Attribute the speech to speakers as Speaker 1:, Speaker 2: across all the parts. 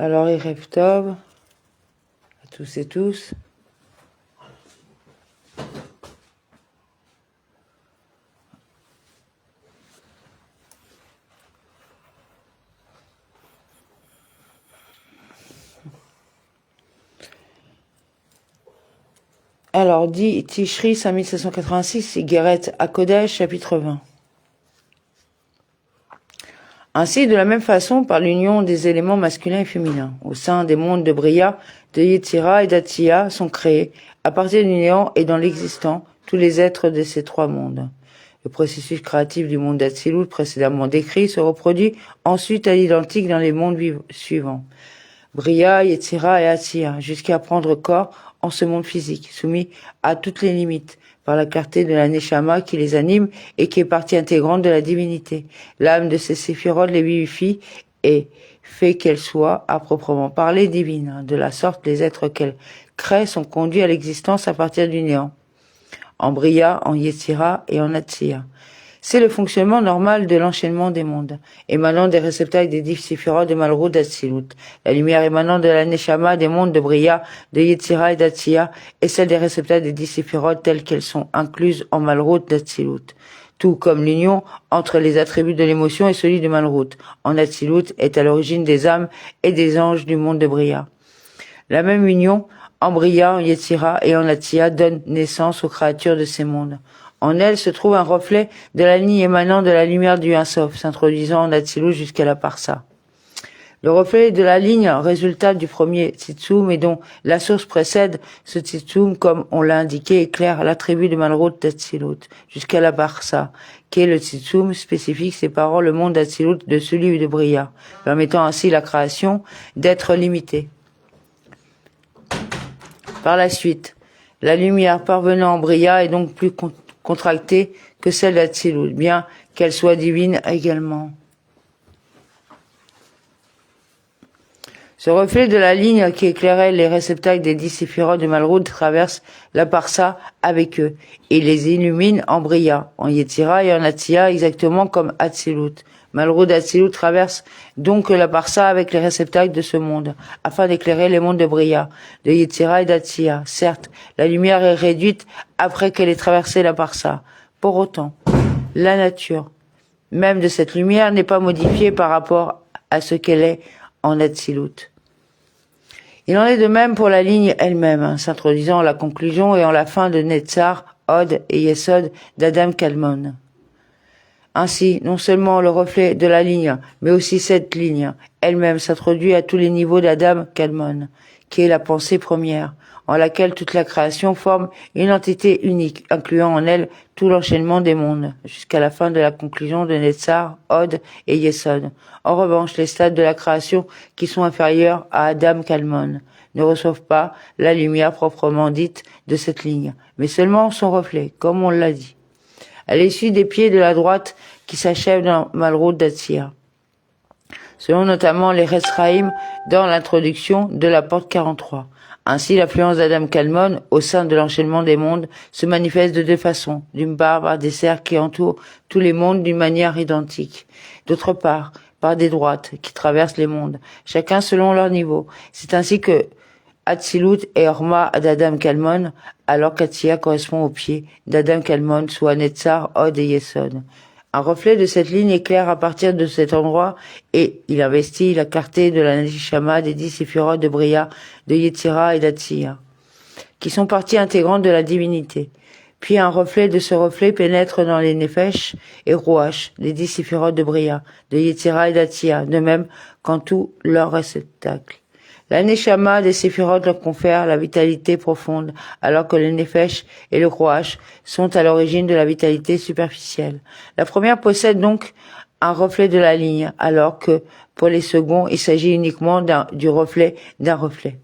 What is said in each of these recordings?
Speaker 1: Alors, Erev Tov, à tous et tous. Alors, dit Tishri 5786, Igeret HaKodesh, chapitre 20. Ainsi, de la même façon, par l'union des éléments masculins et féminins, au sein des mondes de Bria, de Yetzira et d'Atsiya sont créés, à partir du néant et dans l'existant, tous les êtres de ces trois mondes. Le processus créatif du monde d'Atsilut précédemment décrit se reproduit ensuite à l'identique dans les mondes suivants. Bria, Yetzira et Atsiya, jusqu'à prendre corps en ce monde physique, soumis à toutes les limites, par la clarté de la Neshama qui les anime et qui est partie intégrante de la divinité. L'âme de ces séphirotes les vivifie et fait qu'elles soient, à proprement parler, divines. De la sorte, les êtres qu'elles créent sont conduits à l'existence à partir du néant, en Bria, en Yetzira et en Atsiya. C'est le fonctionnement normal de l'enchaînement des mondes, émanant des réceptacles des 10 séphirotes de Malrout d'Atsilut. La lumière émanant de la Neshama des mondes de Bria, de Yetzira et d'Atsiya est celle des réceptacles des 10 séphirotes telles qu'elles sont incluses en Malrout d'Atsilut. Tout comme l'union entre les attributs de l'émotion et celui de Malrout en Atsilut est à l'origine des âmes et des anges du monde de Bria. La même union en Bria, en Yetzira et en Atsiya donne naissance aux créatures de ces mondes. En elle se trouve un reflet de la ligne émanant de la lumière du Un Sof, s'introduisant en Atsilut jusqu'à la Parsa. Le reflet de la ligne, résultat du premier Tzitsum et dont la source précède ce Tzitsum, comme on l'a indiqué, éclaire l'attribut de Malrout d'Atsilut jusqu'à la Parsa, qui est le Tzitsum spécifique séparant le monde d'Atsilut de celui de Bria, permettant ainsi la création d'être limitée. Par la suite, la lumière parvenant en Bria est donc plus contractée que celle d'Atsilut, bien qu'elle soit divine également. Ce reflet de la ligne qui éclairait les réceptacles des 10 séphirotes de Malrout traverse la Parsa avec eux et les illumine en Bria, en Yetzira et en Atsiya exactement comme Atsilut. Malrout d'Atsilut traverse donc la Parsa avec les réceptacles de ce monde, afin d'éclairer les mondes de Bria, de Yetzira et d'Atsiya. Certes, la lumière est réduite après qu'elle ait traversé la Parsa. Pour autant, la nature même de cette lumière n'est pas modifiée par rapport à ce qu'elle est en Atsilut. Il en est de même pour la ligne elle-même, s'introduisant à la conclusion et en la fin de Netzar, Od et Yesod d'Adam Kalmon. Ainsi, non seulement le reflet de la ligne, mais aussi cette ligne elle-même s'introduit à tous les niveaux d'Adam Kalmon, qui est la pensée première, en laquelle toute la création forme une entité unique, incluant en elle tout l'enchaînement des mondes, jusqu'à la fin de la conclusion de Netzar, Od et Yesod. En revanche, les stades de la création qui sont inférieurs à Adam Kalmon ne reçoivent pas la lumière proprement dite de cette ligne, mais seulement son reflet, comme on l'a dit, à l'issue des pieds de la droite qui s'achève dans Malrout d'Atsiya, selon notamment les Resraïm dans l'introduction de la porte 43. Ainsi, l'influence d'Adam Kalmon au sein de l'enchaînement des mondes se manifeste de deux façons. D'une part, par des cercles qui entourent tous les mondes d'une manière identique. D'autre part, par des droites qui traversent les mondes, chacun selon leur niveau. C'est ainsi que Atsilut est Orma d'Adam Kalmon, alors qu'Atsiya correspond au pied d'Adam Kalmon, soit Netzar, Od et Yesod. Un reflet de cette ligne éclaire à partir de cet endroit et il investit la clarté de la Neshama des 10 séphirotes de Bria, de Yetzira et d'Atsiya, qui sont parties intégrantes de la divinité. Puis un reflet de ce reflet pénètre dans les Nefesh et Rouach, les 10 séphirotes de Bria, de Yetzira et d'Atsiya, de même qu'en tous leurs réceptacles. La Neshama des séphirotes leur confère la vitalité profonde, alors que le Nefesh et le Rouach sont à l'origine de la vitalité superficielle. La première possède donc un reflet de la ligne, alors que pour les seconds, il s'agit uniquement du reflet d'un reflet.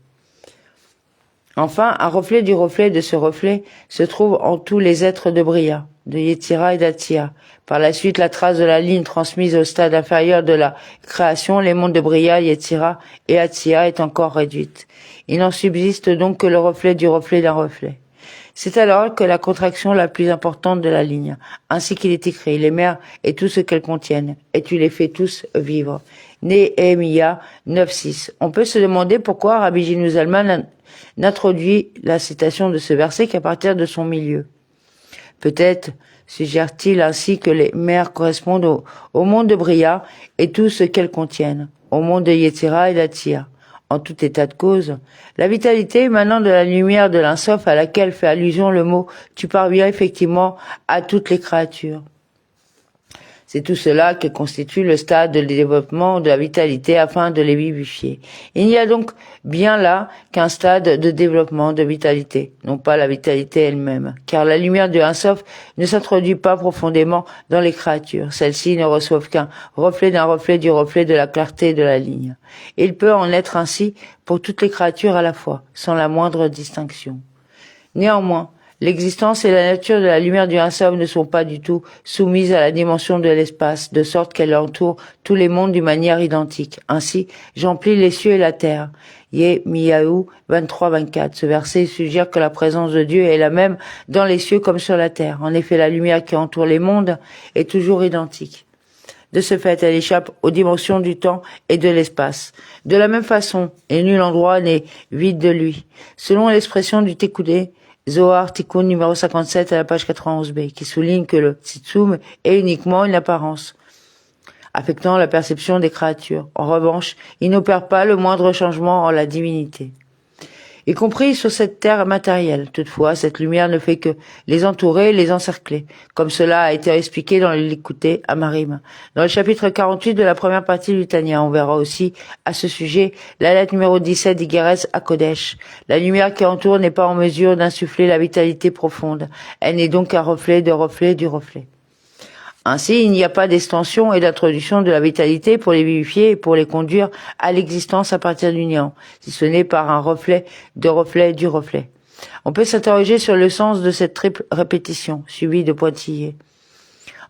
Speaker 1: Enfin, un reflet du reflet de ce reflet se trouve en tous les êtres de Bria, de Yetzira et d'Atsiya. Par la suite, la trace de la ligne transmise au stade inférieur de la création, les mondes de Bria, Yetzira et Atsiya est encore réduite. Il n'en subsiste donc que le reflet du reflet d'un reflet. C'est alors que la contraction la plus importante de la ligne, ainsi qu'il est écrit, les mers et tout ce qu'elles contiennent, et tu les fais tous vivre. Néhémia 9.6. On peut se demander pourquoi Rabbi Gino Zalman n'introduit la citation de ce verset qu'à partir de son milieu. Peut-être suggère-t-il ainsi que les mers correspondent au monde de Bria et tout ce qu'elles contiennent, au monde de Yetzira et d'Atia. En tout état de cause, la vitalité émanant de la lumière de l'Insof à laquelle fait allusion le mot « tu parviens effectivement à toutes les créatures ». C'est tout cela qui constitue le stade de développement de la vitalité afin de les vivifier. Il n'y a donc bien là qu'un stade de développement de vitalité, non pas la vitalité elle-même, car la lumière du Ein-Sof ne s'introduit pas profondément dans les créatures. Celles-ci ne reçoivent qu'un reflet d'un reflet du reflet de la clarté de la ligne. Il peut en être ainsi pour toutes les créatures à la fois, sans la moindre distinction. Néanmoins, l'existence et la nature de la lumière du Ein-Sof ne sont pas du tout soumises à la dimension de l'espace, de sorte qu'elle entoure tous les mondes d'une manière identique. Ainsi, j'emplis les cieux et la terre. Yirmiyahu 23-24. Ce verset suggère que la présence de Dieu est la même dans les cieux comme sur la terre. En effet, la lumière qui entoure les mondes est toujours identique. De ce fait, elle échappe aux dimensions du temps et de l'espace. De la même façon, et nul endroit n'est vide de lui. Selon l'expression du Tekouné, Zohar Tikkun numéro 57 à la page 91b, qui souligne que le Tzitsum est uniquement une apparence, affectant la perception des créatures. En revanche, il n'opère pas le moindre changement en la divinité, y compris sur cette terre matérielle. Toutefois, cette lumière ne fait que les entourer et les encercler, comme cela a été expliqué dans le Likutei Amarim. Dans le chapitre 48 de la première partie du Tanya, on verra aussi à ce sujet la lettre numéro 17 d'Igeres à Kodesh. La lumière qui entoure n'est pas en mesure d'insuffler la vitalité profonde. Elle n'est donc qu'un reflet de reflet du reflet. Ainsi, il n'y a pas d'extension et d'introduction de la vitalité pour les vivifier et pour les conduire à l'existence à partir du néant, si ce n'est par un reflet de reflet du reflet. On peut s'interroger sur le sens de cette triple répétition, suivie de pointillés.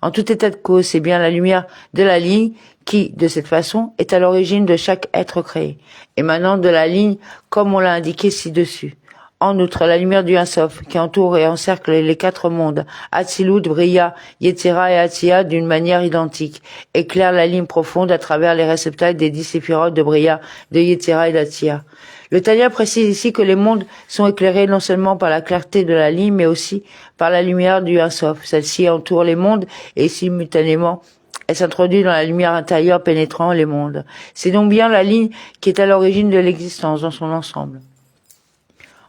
Speaker 1: En tout état de cause, c'est bien la lumière de la ligne qui, de cette façon, est à l'origine de chaque être créé, émanant de la ligne comme on l'a indiqué ci-dessus. En outre, la lumière du Ein-Sof, qui entoure et encercle les quatre mondes, Atzilut, Bria, Yetzira et Atia d'une manière identique, éclaire la ligne profonde à travers les réceptacles des 10 séphirotes de Bria, de Yetzira et d'Atia. Le Tanya précise ici que les mondes sont éclairés non seulement par la clarté de la ligne, mais aussi par la lumière du Ein-Sof. Celle-ci entoure les mondes et simultanément elle s'introduit dans la lumière intérieure pénétrant les mondes. C'est donc bien la ligne qui est à l'origine de l'existence dans son ensemble.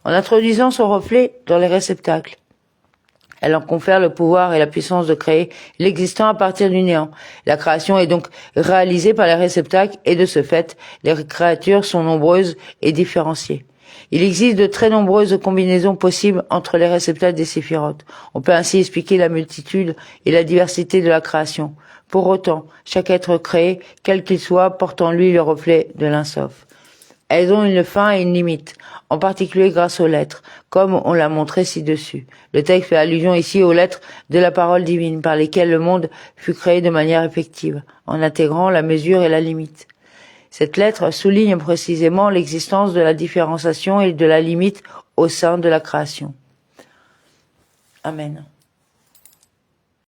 Speaker 1: En introduisant son reflet dans les réceptacles, elle en confère le pouvoir et la puissance de créer l'existant à partir du néant. La création est donc réalisée par les réceptacles et de ce fait, les créatures sont nombreuses et différenciées. Il existe de très nombreuses combinaisons possibles entre les réceptacles des séphirotes. On peut ainsi expliquer la multitude et la diversité de la création. Pour autant, chaque être créé, quel qu'il soit, porte en lui le reflet de l'Ein-Sof. Elles ont une fin et une limite, en particulier grâce aux lettres, comme on l'a montré ci-dessus. Le texte fait allusion ici aux lettres de la parole divine par lesquelles le monde fut créé de manière effective, en intégrant la mesure et la limite. Cette lettre souligne précisément l'existence de la différenciation et de la limite au sein de la création. Amen.